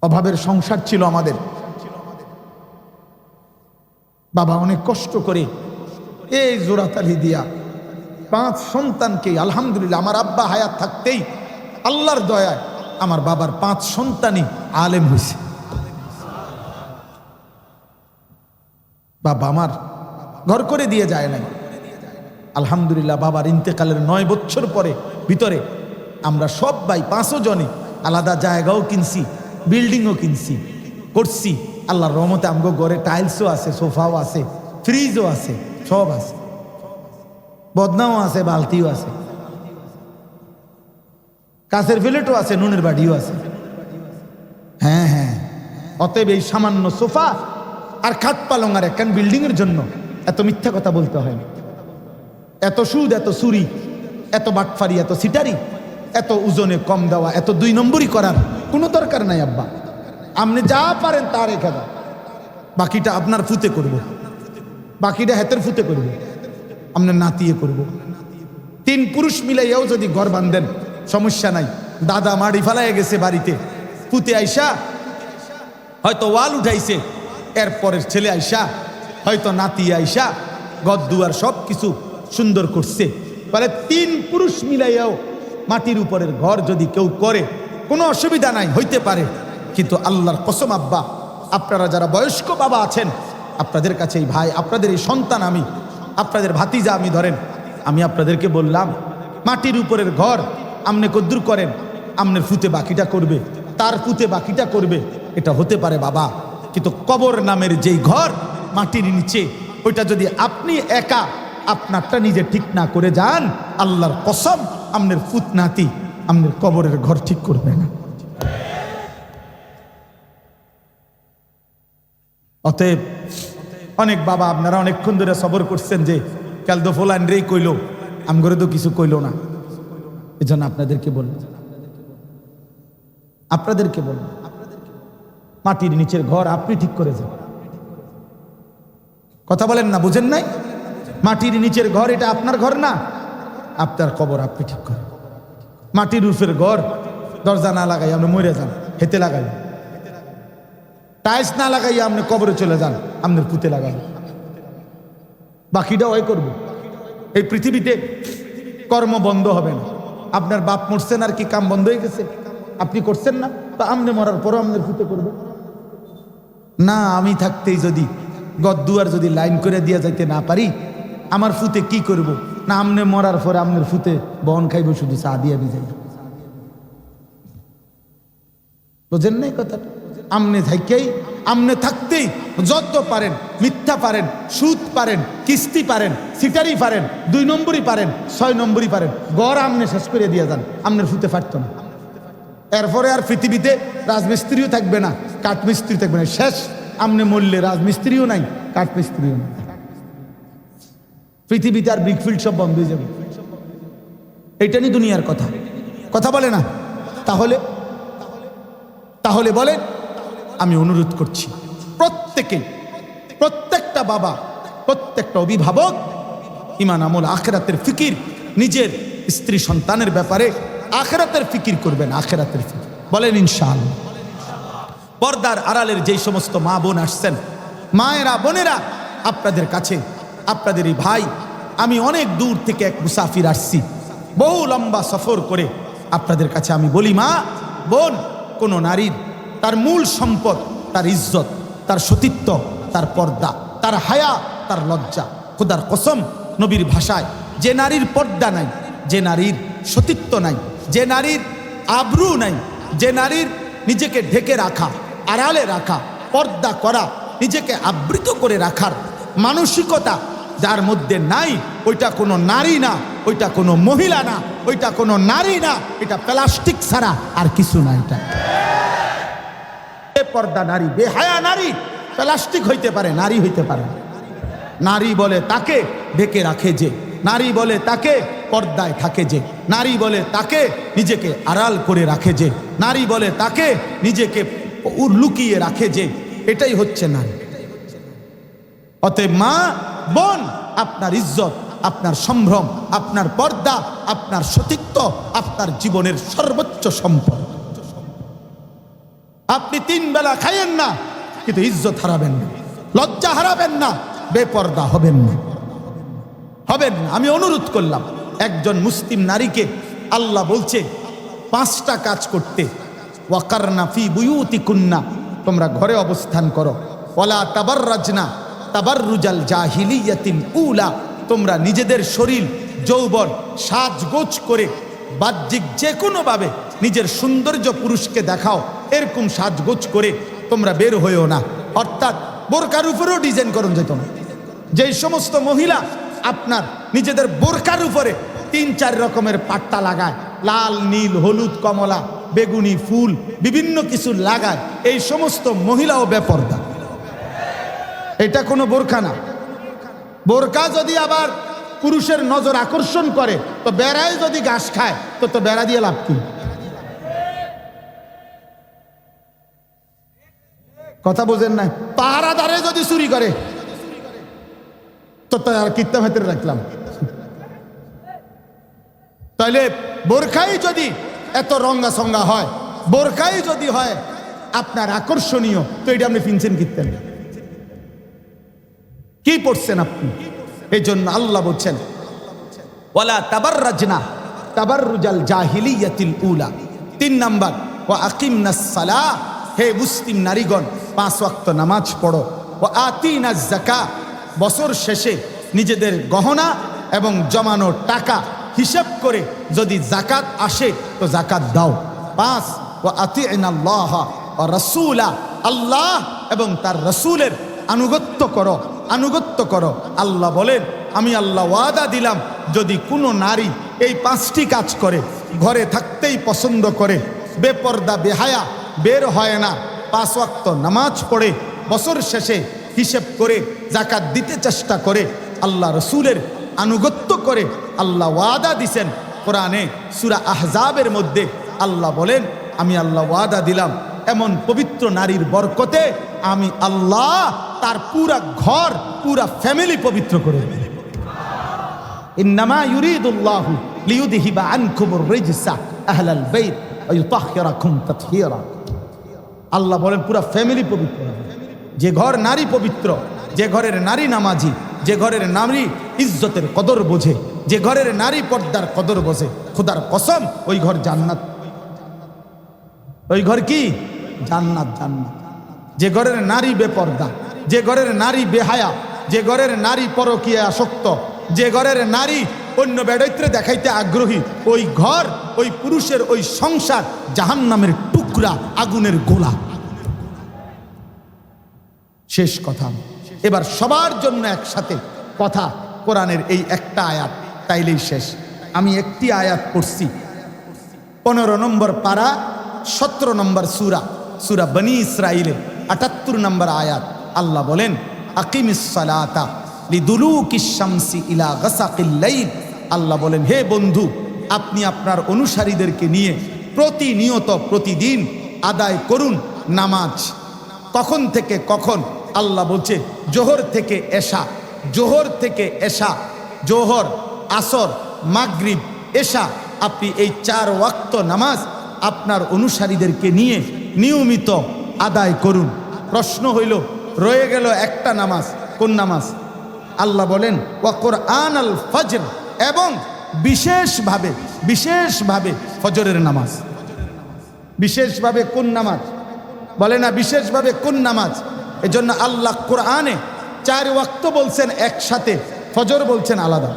অভাবের সংসার ছিল আমাদের। বাবা অনেক কষ্ট করে এই জোড়াতালি দিয়া 5 সন্তানকে, আলহামদুলিল্লাহ আমার আব্বা হায়াত থাকতেই আল্লাহর দয়ায় আমার বাবার 5 সন্তানই আলেম হয়েছে। বাবা আমার ঘর করে দিয়ে যায় নাই। আলহামদুলিল্লাহ বাবার ইন্তেকালের 9 বছর পরে ভিতরে আমরা সবাই 5 জনে আলাদা জায়গাও কিনছি, বিল্ডিংও কিনছি, করছি। আল্লাহর রহমতে আমগো ঘরে টাইলসও আছে, সোফাও আছে, ফ্রিজও আছে, সব আছে, বদনাও আছে, বালতিও আছে, কাঁচের প্লেটও আছে, নুনের বাড়িও আছে। হ্যাঁ হ্যাঁ, অতএব এই সামান্য সোফা আর খাট পালং আর একখান বিল্ডিং এর জন্য এত মিথ্যা কথা বলতে হয় না, এত সুদ, এত চুরি, এত বাটফারি, এত সিটারি, এত ওজনে কম দেওয়া, এত 2 নম্বরই করার কোনো দরকার নাই। আব্বা আপনি যা পারেন তা রেখে দাও, বাকিটা আপনার ফুতে করব, বাকিটা হাতের ফুতে করব, আপনার নাতিয়ে করব। 3 পুরুষ মিলাইয়াও যদি ঘর বাঁধেন সমস্যা নাই। দাদা মাড়ি ফেলাইয়া গেছে বাড়িতে, ফুতে আইসা হয়তো ওয়াল উঠাইছে, এরপরের ছেলে আইসা হয়তো নাতি আইসা ঘর দুয়ার সব কিছু সুন্দর করছে। বলে 3 পুরুষ মিলাইয়াও মাটির উপরের ঘর যদি কেউ করে কোনো অসুবিধা নাই, হইতে পারে। কিন্তু আল্লাহর কসম আব্বা, আপনারা যারা বয়স্ক বাবা আছেন, আপনাদের কাছে এই ভাই, আপনাদের এই সন্তান, আমি আপনাদের ভাতিজা, আমি ধরেন, আমি আপনাদেরকে বললাম মাটির উপরের ঘর আমনে কদ্দুর করেন, আমনের ফুতে বাকিটা করবে, তার ফুতে বাকিটা করবে, এটা হতে পারে বাবা। কিন্তু কবর নামের যেই ঘর মাটির নিচে, ওইটা যদি আপনি একা আপনারটা নিজে ঠিক না করে যান, আল্লাহর কসম আমনের ফুত নাতি আমনের কবরের ঘর ঠিক করবে না। অতএব অনেক বাবা আপনারা অনেকক্ষণ ধরে সবর করছেন যে কাল তো ফোলান রেই কইল, আমগরে তো কিছু কইল না। এই জন্য আপনাদেরকে বললাম, মাটির নিচের ঘর আপনি ঠিক করে যান। কথা বলেন না, বুঝেন নাই? মাটির নিচের ঘর এটা আপনার ঘর না, আপনার কবর আপনি ঠিক করেন। মাটির রুফের ঘর দরজা না লাগাই আপনি মরে যান, হেতে লাগাই, টাইলস না লাগাইয়া আপনি কবরে চলে যান, আপনার পুঁতে লাগাই, বাকিটা ওই করব। এই পৃথিবীতে কর্ম বন্ধ হবে না। আপনার বাপ মরছেন আর কি কাম বন্ধ হয়ে গেছে? আপনি করছেন না, তা আমনে মরার পরও আপনার পুঁতে করবে না? আমি থাকতেই যদি গদ্দুয়ার যদি লাইন করে দিয়া যাইতে না পারি, আমার ফুতে কি করব? না আমনে মরার পরে আপনার ফুতে বহন খাইব, শুধু চা দিয়া বিজাই। বুঝেন নাই কথাটা? আমনে থাকেই, আমনে থাকতেই যত পারেন মিথ্যা পারেন, সুদ পারেন, কিস্তি পারেন, সিটারি পারেন, 2 নম্বরই পারেন, 6 নম্বরই পারেন, গড় আমনে শেষ করে দিয়ে যান, আমনের ফুতে পারত না। এরপরে আর পৃথিবীতে রাজমিস্ত্রিও থাকবে না, কাঠমিস্ত্রি থাকবে না, শেষ। আমনে মরলে রাজমিস্ত্রিও নাই, কাঠমিস্ত্রিও নাই, পৃথিবীতে আর ব্রিকফিল্ড সব বন্ধ হয়ে যাবে। এইটা নিয়ে দুনিয়ার কথা, কথা বলে না। তাহলে বলেন, আমি অনুরোধ করছি প্রত্যেকেই, প্রত্যেকটা বাবা, প্রত্যেকটা অভিভাবক ঈমান আমল আখিরাতের ফিকির, নিজের স্ত্রী সন্তানের ব্যাপারে আখিরাতের ফিকির করবেন, আখিরাতের ফিকির। বলেন ইনশাআল্লাহ। পর্দার আড়ালের যেই সমস্ত মা বোন আসছেন, মায়েরা বোনেরা, আপনাদের কাছে আপনাদের এই ভাই, আমি অনেক দূর থেকে এক মুসাফির আসছি, বহু লম্বা সফর করে আপনাদের কাছে আমি বলি, মা বোন, কোন নারীর তার মূল সম্পদ তার ইজ্জত, তার সতীত্ব, তার পর্দা, তার হায়া, তার লজ্জা। খোদার কসম, নবীর ভাষায়, যে নারীর পর্দা নাই, যে নারীর সতীত্ব নাই, যে নারীর আবরু নাই, যে নারীর নিজেকে ঢেকে রাখা, আড়ালে রাখা, পর্দা করা, নিজেকে আবৃত করে রাখার মানসিকতা যার মধ্যে নাই, ওইটা কোনো নারী না, ওইটা কোনো মহিলা না, ওইটা কোনো নারী না, এটা প্লাস্টিক ছাড়া আর কিছু না। এটা পর্দা নারী, বেহায়া নারী প্লাস্টিক হইতে পারে, নারী হইতে পারে। নারী বলে তাকে ঢেকে রাখে যে, নারী বলে তাকে পর্দায় থাকে যে, নারী বলে তাকে নিজেকে আড়াল করে রাখে যে, নারী বলে তাকে নিজেকে লুকিয়ে রাখে যে, এটাই হচ্ছে নারী। অতএব মা বোন, আপনার ইজ্জত, আপনার সম্ভ্রম, আপনার পর্দা, আপনার সতীত্ব, আপনার জীবনের সর্বোচ্চ সম্পদ। আপনি 3 বেলা খাইয়েন না, কিন্তু ইজ্জত হারাবেন না, লজ্জা হারাবেন না, বেপর্দা হবেন না, হবেন না। আমি অনুরোধ করলাম একজন মুসলিম নারীকে আল্লাহ বলছে 5টা কাজ করতে। ওয়াকারনা ফি বুয়ুতিকুন্না, তোমরা ঘরে অবস্থান করো। ওয়ালা তাবাররাজনা তাবাররুজাল জাহিলিয়াতিল উলা, তোমরা নিজেদের শরীর যৌবন সাজগোজ করে বাহ্যিক যে কোনোভাবে নিজের সৌন্দর্য পুরুষকে দেখাও, এরকম সাজগোজ করে তোমরা বের হয়েও না। অর্থাৎ বোরকার উপরেও ডিজাইন করুন যেত না। যেই সমস্ত মহিলা আপনার নিজেদের বোরকার উপরে 3-4 রকমের পাট্টা লাগায়, লাল, নীল, হলুদ, কমলা, বেগুনি ফুল বিভিন্ন কিছু লাগায়, এই সমস্ত মহিলাও বেপর্দা। এটা কোনো বোরকা না। বোরকা যদি আবার পুরুষের নজর আকর্ষণ করে, তো বেড়ায় যদি ঘাস খায়, তো বেড়া দিয়ে লাভ কি? কথা বোঝেন না? পাহারাদারে যদি চুরি করে, তো আর কিত্তা ভেতরে রাখলাম। তাহলে বোরখাই যদি এত রঙ্গা সঙ্গা হয়, বোরখাই যদি হয় আপনার আকর্ষণীয়, তো এটা আপনি ফিনছেন কিত্তেন, কি পড়ছেন আপনি? এই জন্য আল্লাহ বলছেন ওয়ালা তাবাররাজনা তাবাররুজাল জাহিলিয়াতিল উলা। 3 নাম্বার, ওয়া আকিমনাস সালাহ, হে মুসলিম নারীগণ 5 ওয়াক্ত নামাজ পড়ো। ওয়া আতিনাজ যাকাত, বছর শেষে নিজেদের গহনা এবং জমানো টাকা হিসাব করে যদি জাকাত আসে তো জাকাত দাও। 5, ওয়া আতিনাল্লাহ ওয়া রাসূলা, আল্লাহ এবং তার রাসূলের আনুগত্য করো, আনুগত্য করো। আল্লাহ বলেন, আমি আল্লাহ ওয়াদা দিলাম, যদি কোনো নারী এই 5টি কাজ করে, ঘরে থাকতেই পছন্দ করে, বেপর্দা বেহায়া, বের হয় না, 5 ওয়াক্ত নামাজ পড়ে, বছর শেষে হিসেব করে জাকাত দিতে চেষ্টা করে, আল্লাহ রসুলের আনুগত্য করে, আল্লাহ ওয়াদা দিছেন কোরআনে সূরা আহজাবের মধ্যে। আল্লাহ বলেন, আমি আল্লাহ ওয়াদা দিলাম, এমন পবিত্র নারীর বরকতে আমি আল্লাহ তার পুরা ঘর, পুরা ফ্যামিলি পবিত্র করে দেব। ইন্নামা ইউরিদুল্লাহু লিইউযহিবা আনকুমুর রিজসা আহলাল বাইত ওয়া ইউতাহহিরাকুম তাতহীরা। আল্লাহ বলেন পুরা ফ্যামিলি পবিত্র হবে। যে ঘর নারী পবিত্র, যে ঘরের নারী নামাজি, যে ঘরের নারী ইজ্জতের কদর বোঝে, যে ঘরের নারী পর্দার কদর বোঝে, খোদার কসম ওই ঘর জান্নাত। ওই ঘর কি? জান্নাত, জান্নাত। যে ঘরের নারী বেপর্দা, যে ঘরের নারী বেহায়া, যে ঘরের নারী পরকীয়া আসক্ত, যে ঘরের নারী অন্য বেড়াইতে দেখাইতে আগ্রহী, ওই ঘর, ওই পুরুষের ওই সংসার জাহান্নামের টুকরা, আগুনের গোলা। শেষ কথা। এবার সবার জন্য একসাথে কথা, কোরআনের এই একটা আয়াত, তাইলেই শেষ। আমি একটি আয়াত পড়ছি, 15 নম্বর পারা, 17 নম্বর সূরা, সূরা বনি ইসরাঈলের 78 নম্বর আয়াত। আল্লাহ বলেন, আকিমিস সালাতা লিদুলুকিশ শামসি ইলা গাসাকিল লাইল। আল্লাহ বলেন, হে বন্ধু, আপনি আপনার অনুসারীদেরকে নিয়ে প্রতিনিয়ত, প্রতিদিন আদায় করুন নামাজ। কখন থেকে কখন? আল্লাহ বলছে জোহর থেকে এশা, জোহর থেকে এশা, জোহর, আসর, মাগরিব, এশা। আপনি এই 4 ওয়াক্ত নামাজ আপনার অনুসারীদেরকে নিয়ে নিয়মিত আদায় করুন। প্রশ্ন হইল, রয়ে গেল একটা নামাজ, কোন নামাজ? আল্লাহ বলেন ওয়া কুরআনাল ফজর, এবং বিশেষভাবে, বিশেষভাবে ফজরের নামাজ। বিশেষভাবে কোন নামাজ? বলে না বিশেষভাবে কোন নামাজ? এজন্য আল্লাহ কোরআনে 4 ওয়াক্ত বলছেন একসাথে, ফজর বলছেন আলাদা।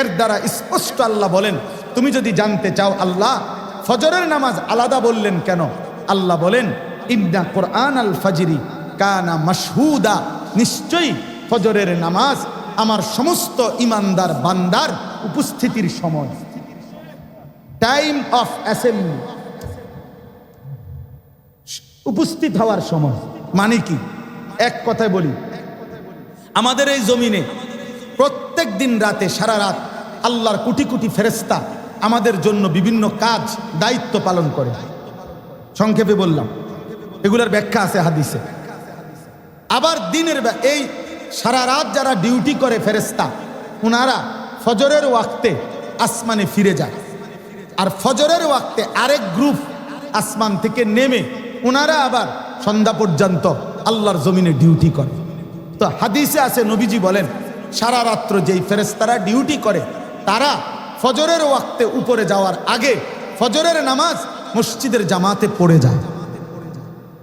এর দ্বারা স্পষ্ট আল্লাহ বলেন, তুমি যদি জানতে চাও আল্লাহ ফজরের নামাজ আলাদা বললেন কেন, আল্লাহ বলেন ইন্না কুরআনাল ফাজরি কানা মাশহুদা, নিশ্চয়ই ফজরের নামাজ আমার সমস্ত ইমানদার বান্দার উপস্থিতির সময়, টাইম অফ অ্যাসেম্বলি, উপস্থিত হওয়ার সময়। মানে কি? এক কথায় বলি, আমাদের এই জমিনে প্রত্যেক দিন রাতে, সারা রাত আল্লাহর কোটি কোটি ফেরেশতা আমাদের জন্য বিভিন্ন কাজ, দায়িত্ব পালন করে। সংক্ষেপে বললাম, এগুলোর ব্যাখ্যা আছে হাদিসে। আবার দিনের এই সারা রাত যারা ডিউটি করে ফেরেশতা, ওনারা ফজরের ওয়াক্তে আসমানে ফিরে যায়। আর ফজরের ওয়াক্তে আরেক গ্রুপ আসমান থেকে নেমে ওনারা আবার সন্ধ্যা পর্যন্ত আল্লাহর জমিনে ডিউটি করে। তো হাদিসে আছে নবীজি বলেন সারা রাত্র যেই ফেরেশতারা ডিউটি করে তারা ফজরের ওয়াক্তে উপরে যাওয়ার আগে ফজরের নামাজ মসজিদের জামাতে পড়ে যায়।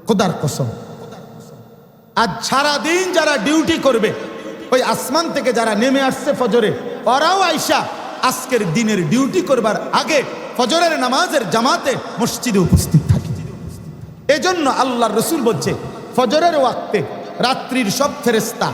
খোদার কসম, আজ সারাদিন যারা ডিউটি করবে ওই আসমান থেকে যারা নেমে আসছে ফজরে, ওরাও আইসা আজকের দিনের ডিউটি করবার আগে ফজরের নামাজের জামাতে মসজিদে উপস্থিত থাকে। এজন্য আল্লাহর রসুল বলছে ফজরের ওয়াক্তে রাত্রির সব ফেরেশতা,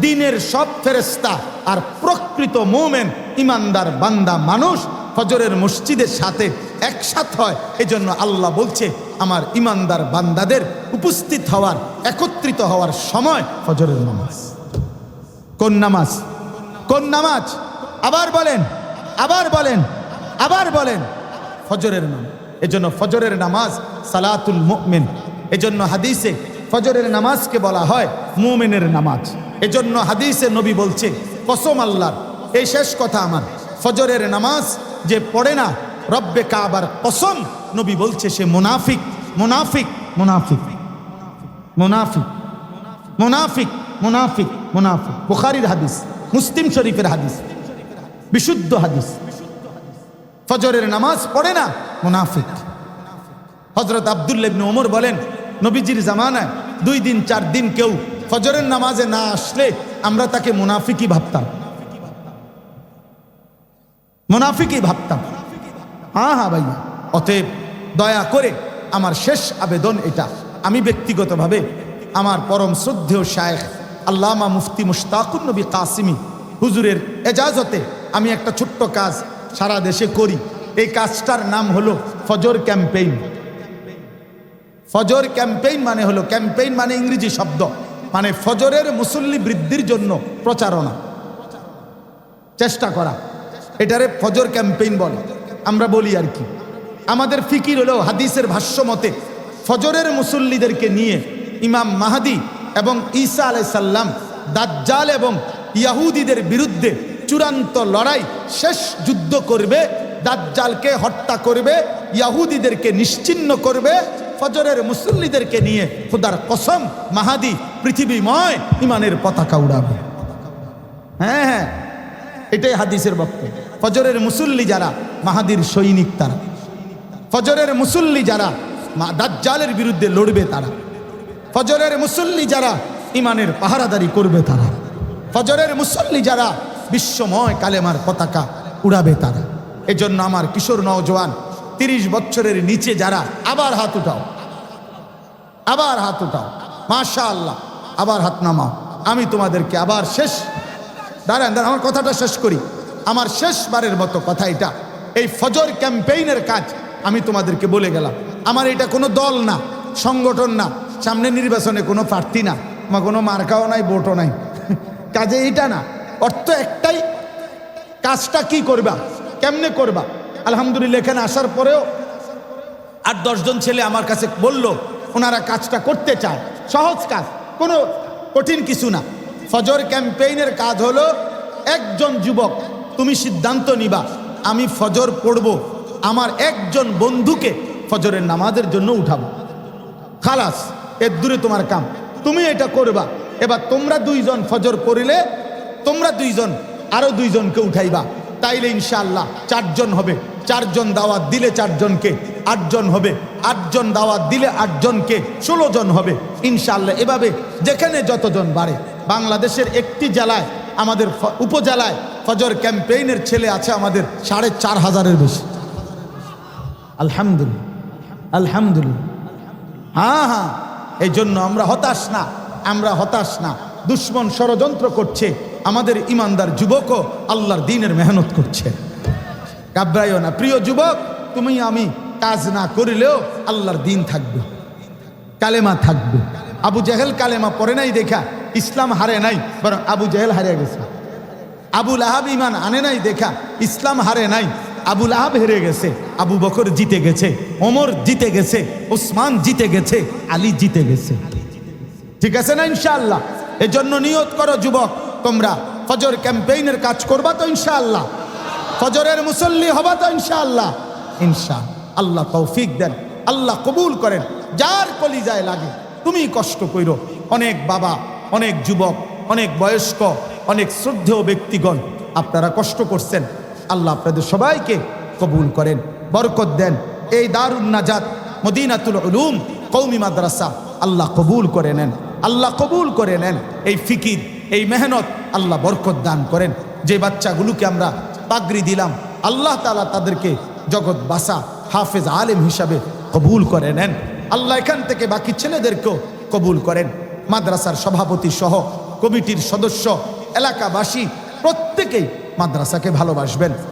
দিনের সব ফেরেশতা আর প্রকৃত মুমিন ইমানদার বান্দা মানুষ ফজরের মসজিদের সাথে একসাথ হয়। এজন্য আল্লাহ বলছে আমার ইমানদার বান্দাদের উপস্থিত হওয়ার, একত্রিত হওয়ার সময় ফজরের নামাজ। কোন নামাজ? কোন নামাজ? আবার বলেন, আবার বলেন, আবার বলেন, ফজরের নামাজ। এজন্য ফজরের নামাজ সালাতুল মুমিন। এজন্য হাদিসে ফজরের নামাজকে বলা হয় মুমিনের নামাজ। এজন্য হাদিসে নবী বলছে কসম আল্লাহর, এই শেষ কথা আমার, ফজরের নামাজ যে পড়ে না রব্বে কাবার কসম, নবী বলছে সে মুনাফিক, মুনাফিক, মুনাফিক, মুনাফিক, মুনাফিক, মুনাফিক, মুনাফিক। বুখারীর হাদিস, মুসলিম শরীফের হাদিস, বিশুদ্ধ হাদিস। ফজরের নামাজ পড়ে না মুনাফিক। হযরত আব্দুল্লাহ ইবনে ওমর বলেন নবীজির জামানায় 2 দিন 4 দিন কেউ ফজরের নামাজে না আসলে আমরা তাকে মুনাফিকই ভাবতাম, মুনাফিকই ভাবতাম। হ্যাঁ হ্যাঁ ভাইয়া, অতএব দয়া করে আমার শেষ আবেদন এটা, আমি ব্যক্তিগতভাবে আমার পরম শ্রদ্ধেয় শায়েখ আল্লামা মুফতি মুশতাকুন নবী কাসিমি হুজুরের এজাজতে আমি একটা ছোট্ট কাজ সারা দেশে করি। এই কাজটার নাম হলো ফজর ক্যাম্পেইন। ফজর ক্যাম্পেইন মানে হলো, ক্যাম্পেইন মানে ইংরেজি শব্দ, মানে ফজরের মুসল্লি বৃদ্ধির জন্য প্রচারণা, চেষ্টা করা, এটারে ফজর ক্যাম্পেইন বলে। আমরা বলি আর কি, আমাদের ফিকির হলো হাদিসের ভাষ্য মতে ফজরের মুসল্লিদেরকে নিয়ে ইমাম মাহাদি এবং ঈসা আলাইহিস সালাম দাজ্জাল এবং ইয়াহুদীদের বিরুদ্ধে চূড়ান্ত লড়াই, শেষ যুদ্ধ করবে, দাজ্জালকে হত্যা করবে, ইয়াহুদীদেরকে নিশ্চিহ্ন করবে। ফজরের মুসল্লিদেরকে নিয়ে খোদার কসম মাহাদি পৃথিবীময় ইমানের পতাকা উড়াবে। হ্যাঁ হ্যাঁ, এটাই হাদিসের বক্তব্য। ফজরের মুসল্লি যারা মাহাদির সৈনিক, তারা ফজরের মুসল্লি যারা দাজ্জালের বিরুদ্ধে লড়বে, তারা ফজরের মুসল্লি যারা ইমানের পাহারাদারি করবে, তারা ফজরের মুসল্লি যারা বিশ্বময় কালেমার পতাকা উড়াবে, তারা। এজন্য আমার কিশোর নওজোয়ান 30 বছরের নিচে যারা, আবার হাত উঠাও, আবার হাত উঠাও, মাশাআল্লাহ, আবার হাত নামাও। আমি তোমাদেরকে আবার শেষ, দাঁড়ান দাঁড়ান, আমার কথাটা শেষ করি। আমার শেষবারের মতো কথা এটা, এই ফজর ক্যাম্পেইনের কাজ আমি তোমাদেরকে বলে গেলাম। আমার এটা কোনো দল না, সংগঠন না, সামনে নির্বাচনে কোনো প্রার্থী না, আমার কোনো মার্কাও নাই, ভোটও নাই, কাজে এটা না। অর্থ একটাই, কাজটা কি করবা, কেমনে করবা। আলহামদুলিল্লাহ এখানে আসার পরেও 8-10 জন ছেলে আমার কাছে বলল ওনারা কাজটা করতে চায়। সহজ কাজ, কোনো কঠিন কিছু না। ফজর ক্যাম্পেইনের কাজ হলো, একজন যুবক তুমি সিদ্ধান্ত নিবা আমি ফজর পড়ব, আমার একজন বন্ধুকে ফজরের নামাজের জন্য উঠাবো, খালাস, এর দূরে তোমার কাম, তুমি এটা করবা। এবার তোমরা 2 জন ফজর পড়িলে তোমরা 2 জন আরো 2 জনকে উঠাইবা, তাইলে ইনশাআল্লাহ 4 জন হবে। 4 জন দাওয়াত দিলে 4 জনকে 8 জন হবে, 8 জন দাওয়াত দিলে 8 জনকে 16 জন হবে ইনশাআল্লাহ। এভাবে যেখানে যতজন বাড়ে, বাংলাদেশের একটি জেলায়, আমাদের উপজেলায় ফজর ক্যাম্পেইনের ছেলে আছে আমাদের 4500-এর বেশি। আলহামদুলিল্লাহ, আলহামদুলিল্লাহ। হ্যাঁ হ্যাঁ, এই জন্য আমরা হতাশ না, আমরা হতাশ না। দুশ্মন ষড়যন্ত্র করছে, আমাদের ইমানদার যুবকও আল্লাহর দ্বীনের মেহনত করছে, ঘাবড়াইও না। প্রিয় যুবক, তুমি আমি কাজ না করিলেও আল্লাহর দ্বীন থাকবে, কালেমা থাকবে। আবু জেহেল কালেমা পড়ে নাই দেখা ইসলাম হারে নাই, বরং আবু জেহেল হারে গেছে। আবু লাহাব ইমান আনে নাই দেখা ইসলাম হারে নাই, আবু লাহাব হেরে গেছে। আবু বকর জিতে গেছে, ওমর জিতে গেছে, উসমান জিতে গেছে, আলী জিতে গেছে। ঠিক আছে না ইনশাআল্লাহ? এজন্য নিয়ত করো যুবক, তোমরা ফজর ক্যাম্পেইনের কাজ করবা তো ইনশাআল্লাহ, ফজরের মুসল্লি হবা তো ইনশাআল্লাহ। ইনশাআল্লাহ আল্লাহ তৌফিক দেন, আল্লাহ কবুল করেন। যার কলিজায় লাগে তুমি কষ্ট কইরো। অনেক বাবা, অনেক যুবক অনেক বয়স্ক, অনেক শ্রদ্ধেয় ব্যক্তিগণ আপনারা কষ্ট করছেন। আল্লাহ আপনাদের সবাইকে কবুল করেন, বরকত দেন। এই দারুন নাজাত মদিনাতুল উলুম কওমি মাদ্রাসা আল্লাহ কবুল করে নেন, আল্লাহ কবুল করে নেন। এই ফিকির, এই মেহনত আল্লাহ বরকত দান করেন। যে বাচ্চাগুলোকে আমরা পাগড়ি দিলাম, আল্লাহ তাআলা তাদেরকে জগৎ বাসা হাফেজ আলেম হিসাবে কবুল করে নেন। আল্লাহ এখান থেকে বাকি ছেলেদেরকেও কবুল করেন। মাদ্রাসার সভাপতি সহ কমিটির সদস্য, এলাকাবাসী প্রত্যেকেই মাদ্রাসাকে ভালোবাসবেন।